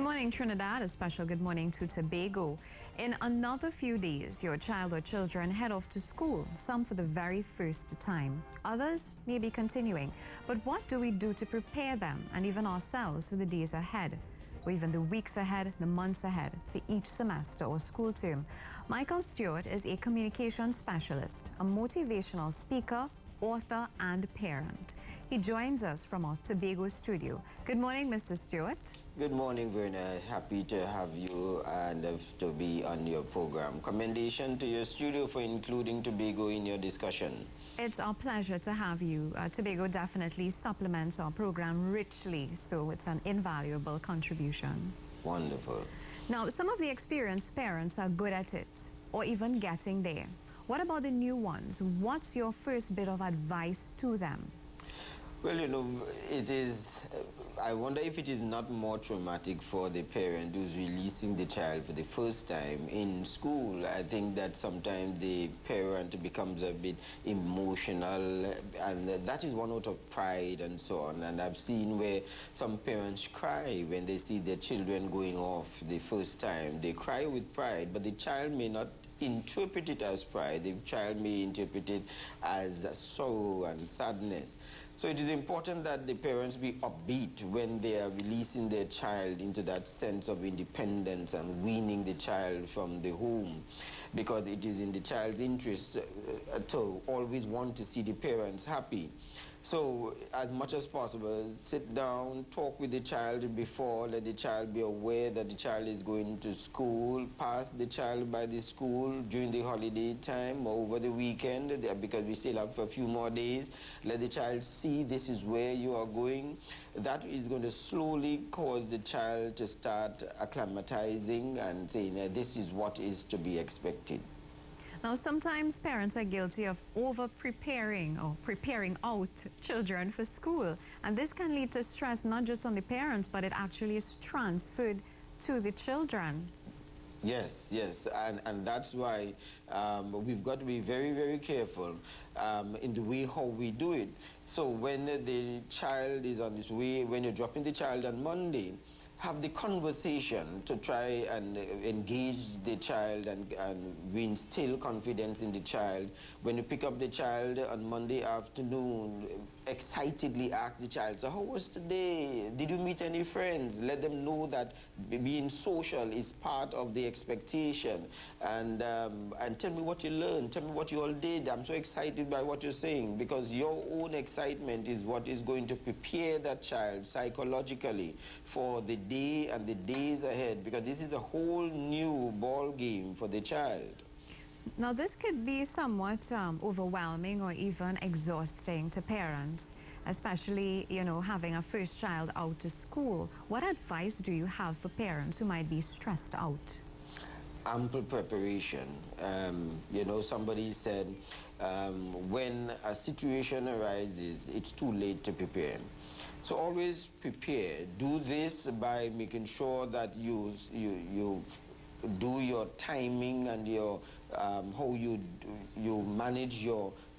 morning, Trinidad. A special good morning to Tobago. In another few days, your child or children head off to school, some for the very first time. Others may be continuing. But what do we do to prepare them and even ourselves for the days ahead, or even the weeks ahead, the months ahead, for each semester or school term? Michael Stewart is a communication specialist, a motivational speaker, author, and parent. He joins us from our Tobago studio. Good morning, Mr. Stewart. Good morning, Verna. Happy to have you and to be on your program. Commendation to your studio for including Tobago in your discussion. It's our pleasure to have you. Tobago definitely supplements our program richly, so it's an invaluable contribution. Wonderful. Now, some of the experienced parents are good at it, or even getting there. What about the new ones? What's your first bit of advice to them? Well, you know, it is, I wonder if it is not more traumatic for the parent who's releasing the child for the first time in school. I think that sometimes the parent becomes a bit emotional, and that is one out of pride and so on. And I've seen where some parents cry when they see their children going off the first time. They cry with pride, but the child may not interpret it as pride. The child may interpret it as sorrow and sadness. So it is important that the parents be upbeat when they are releasing their child into that sense of independence and weaning the child from the home, because it is in the child's interest to always want to see the parents happy. So as much as possible, sit down, talk with the child before, let the child be aware that the child is going to school, pass the child by the school during the holiday time or over the weekend, because we still have a few more days. Let the child see this is where you are going. That is going to slowly cause the child to start acclimatizing and saying this is what is to be expected. Now, sometimes parents are guilty of over-preparing or preparing out children for school. And this can lead to stress not just on the parents, but it actually is transferred to the children. Yes, yes, and that's why we've got to be very, very careful in the way how we do it. So when the child is on its way, when you're dropping the child on Monday, have the conversation to try and engage the child and instill confidence in the child. When you pick up the child on Monday afternoon, excitedly ask the child, so how was today? Did you meet any friends? Let them know that being social is part of the expectation. And tell me what you learned. Tell me what you all did. I'm so excited by what you're saying, because your own excitement is what is going to prepare that child psychologically for the day and the days ahead, because this is a whole new ball game for the child. Now, this could be somewhat overwhelming or even exhausting to parents, especially, you know, having a first child out to school. What advice do you have for parents who might be stressed out? Ample preparation. You know, somebody said when a situation arises, it's too late to prepare. So always prepare. Do this by making sure that you do your timing and your how you manage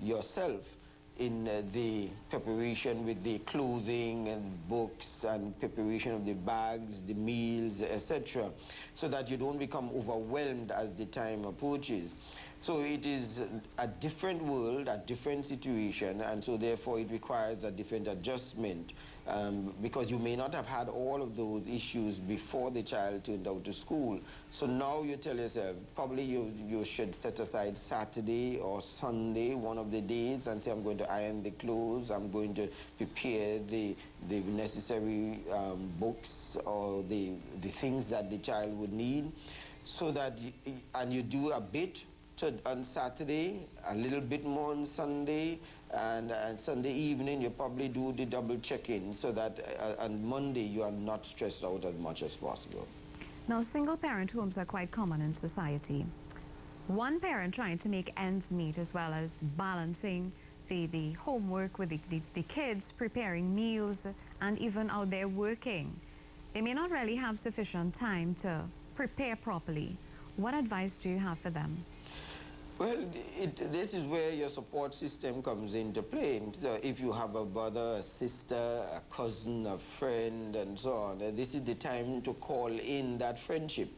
yourself in the preparation with the clothing and books and preparation of the bags, the meals, etc., so that you don't become overwhelmed as the time approaches. So it is a different world, a different situation, and so therefore it requires a different adjustment, because you may not have had all of those issues before the child turned out to school. So now you tell yourself, probably you should set aside Saturday or Sunday, one of the days, and say, I'm going to iron the clothes, I'm going to prepare the necessary books or the things that the child would need, so that, and you do a bit on Saturday, a little bit more on Sunday, and Sunday evening you probably do the double check-in, so that on Monday you are not stressed out as much as possible. Now, single-parent homes are quite common in society. One parent trying to make ends meet, as well as balancing the homework with the kids, preparing meals, and even out there working. They may not really have sufficient time to prepare properly. What advice do you have for them? Well, this is where your support system comes into play. So if you have a brother, a sister, a cousin, a friend, and so on, this is the time to call in that friendship,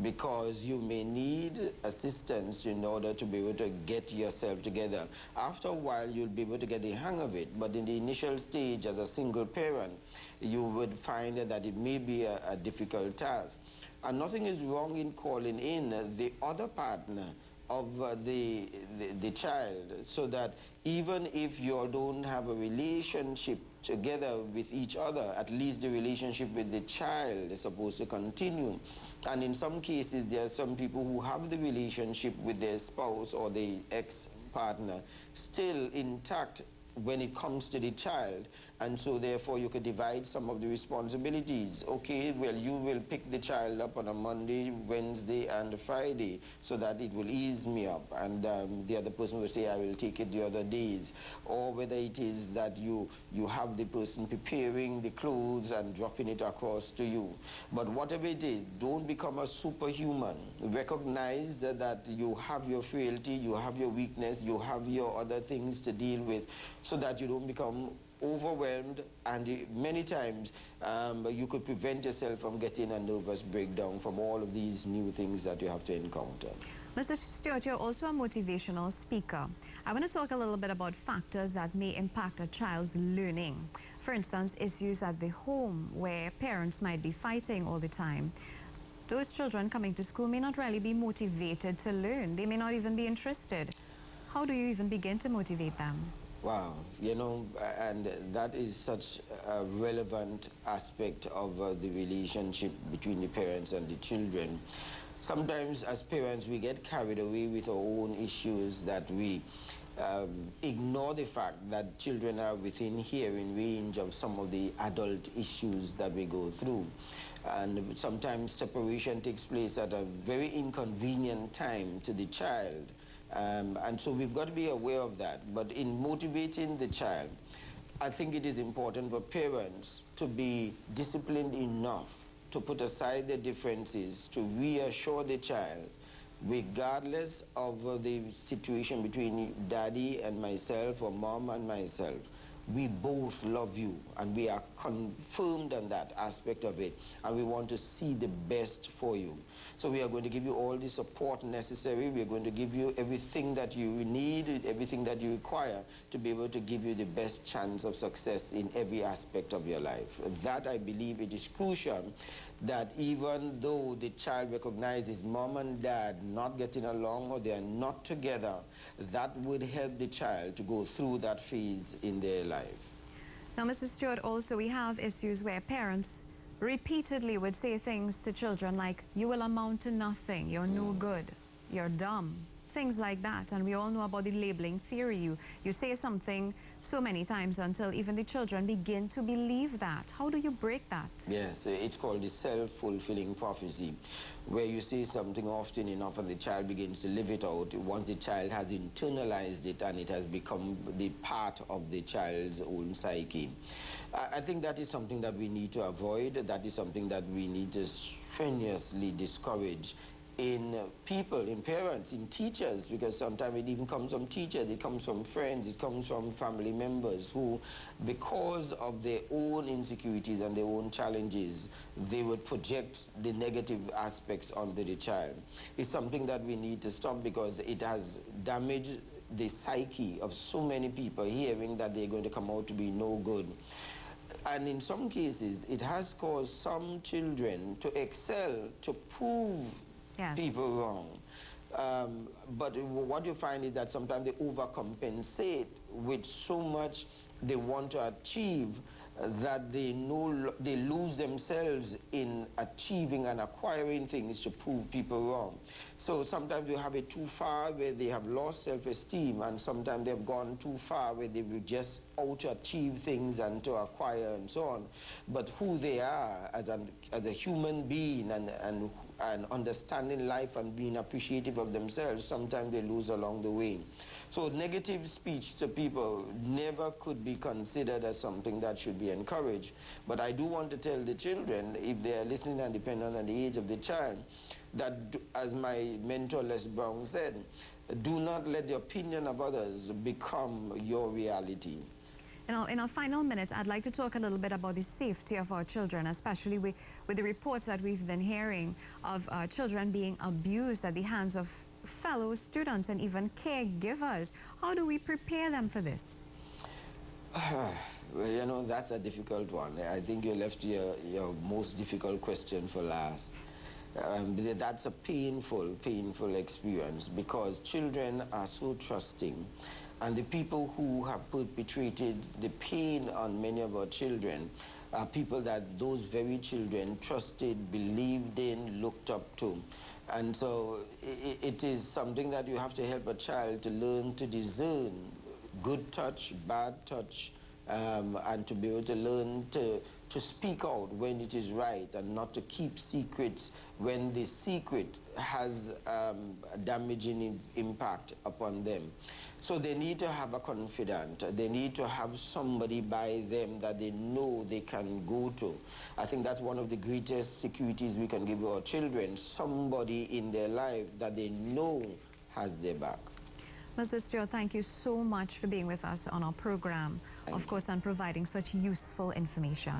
because you may need assistance in order to be able to get yourself together. After a while, you'll be able to get the hang of it, but in the initial stage, as a single parent, you would find that it may be a difficult task. And nothing is wrong in calling in the other partner of the child, so that even if you don't have a relationship together with each other, at least the relationship with the child is supposed to continue. And in some cases, there are some people who have the relationship with their spouse or the ex-partner still intact when it comes to the child, and so therefore you could divide some of the responsibilities. Okay, well, you will pick the child up on a Monday, Wednesday, and Friday, so that it will ease me up, and the other person will say, I will take it the other days. Or whether it is that you have the person preparing the clothes and dropping it across to you. But whatever it is, don't become a superhuman. Recognize that you have your frailty, you have your weakness, you have your other things to deal with, so that you don't become overwhelmed, and many times you could prevent yourself from getting a nervous breakdown from all of these new things that you have to encounter. Mr. Stewart, you're also a motivational speaker. I want to talk a little bit about factors that may impact a child's learning. For instance, issues at the home where parents might be fighting all the time. Those children coming to school may not really be motivated to learn. They may not even be interested. How do you even begin to motivate them? Wow, you know, and that is such a relevant aspect of the relationship between the parents and the children. Sometimes as parents we get carried away with our own issues, that we ignore the fact that children are within hearing range of some of the adult issues that we go through. And sometimes separation takes place at a very inconvenient time to the child. And so we've got to be aware of that. But in motivating the child, I think it is important for parents to be disciplined enough to put aside their differences, to reassure the child, regardless of the situation between daddy and myself or mom and myself. We both love you, and we are confirmed on that aspect of it, and we want to see the best for you. So we are going to give you all the support necessary. We are going to give you everything that you need, everything that you require to be able to give you the best chance of success in every aspect of your life. That, I believe, it is crucial, that even though the child recognizes mom and dad not getting along or they are not together, that would help the child to go through that phase in their life. Now, Mr. Stewart, also we have issues where parents repeatedly would say things to children like, you will amount to nothing, you're no good, you're dumb, things like that. And we all know about the labeling theory. You say something so many times until even the children begin to believe that. How do you break that? Yes, it's called the self-fulfilling prophecy, where you say something often enough and the child begins to live it out. Once the child has internalized it and it has become the part of the child's own psyche. I think that is something that we need to avoid. That is something that we need to strenuously discourage in people, in parents, in teachers, because sometimes it even comes from teachers, it comes from friends, it comes from family members who, because of their own insecurities and their own challenges, they would project the negative aspects onto the child. It's something that we need to stop, because it has damaged the psyche of so many people, hearing that they're going to come out to be no good. And in some cases, it has caused some children to excel, to prove people wrong. But what you find is that sometimes they overcompensate with so much they want to achieve that they lose themselves in achieving and acquiring things to prove people wrong. So sometimes you have it too far where they have lost self-esteem, and sometimes they've gone too far where they will just out to achieve things and to acquire and so on. But who they are as a human being and understanding life and being appreciative of themselves, sometimes they lose along the way. So negative speech to people never could be considered as something that should be encouraged. But I do want to tell the children, if they are listening and depending on the age of the child, that, as my mentor Les Brown said, do not let the opinion of others become your reality. In our final minute, I'd like to talk a little bit about the safety of our children, especially with the reports that we've been hearing of children being abused at the hands of fellow students and even caregivers. How do we prepare them for this? Well, you know, that's a difficult one. I think you left your most difficult question for last. That's a painful experience, because children are so trusting, and the people who have perpetrated the pain on many of our children are people that those very children trusted, believed in, looked up to. And so it is something that you have to help a child to learn to discern good touch, bad touch, and to be able to learn to speak out when it is right, and not to keep secrets when the secret has a damaging impact upon them. So they need to have a confidant. They need to have somebody by them that they know they can go to. I think that's one of the greatest securities we can give our children, somebody in their life that they know has their back. Mr. Stewart, thank you so much for being with us on our program, of course, and providing such useful information.